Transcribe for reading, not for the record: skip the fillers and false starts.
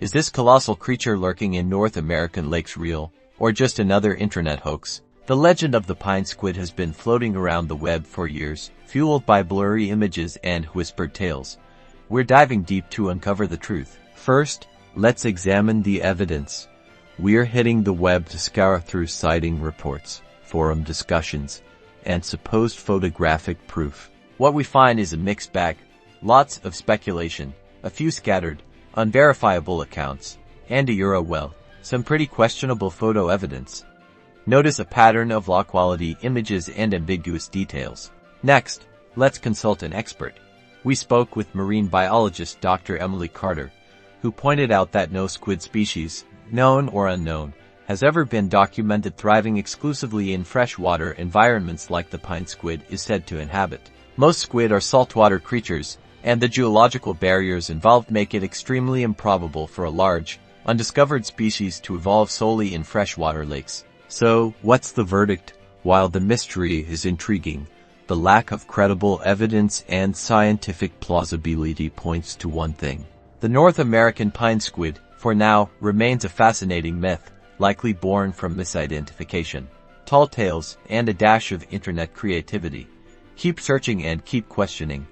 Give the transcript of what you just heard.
Is this colossal creature lurking in North American lakes real, or just another internet hoax? The legend of the pine squid has been floating around the web for years, fueled by blurry images and whispered tales. We're diving deep to uncover the truth. First, let's examine the evidence. We're hitting the web to scour through sighting reports, forum discussions, and supposed photographic proof. What we find is a mixed bag. Lots of speculation, a few scattered, unverifiable accounts, and some pretty questionable photo evidence. Notice a pattern of low-quality images and ambiguous details. Next, let's consult an expert. We spoke with marine biologist Dr. Emily Carter, who pointed out that no squid species, known or unknown, has ever been documented thriving exclusively in freshwater environments like the pine squid is said to inhabit. Most squid are saltwater creatures, and the geological barriers involved make it extremely improbable for a large, undiscovered species to evolve solely in freshwater lakes. So, what's the verdict? While the mystery is intriguing, the lack of credible evidence and scientific plausibility points to one thing. The North American pine squid, for now, remains a fascinating myth, likely born from misidentification, tall tales, and a dash of internet creativity. Keep searching and keep questioning.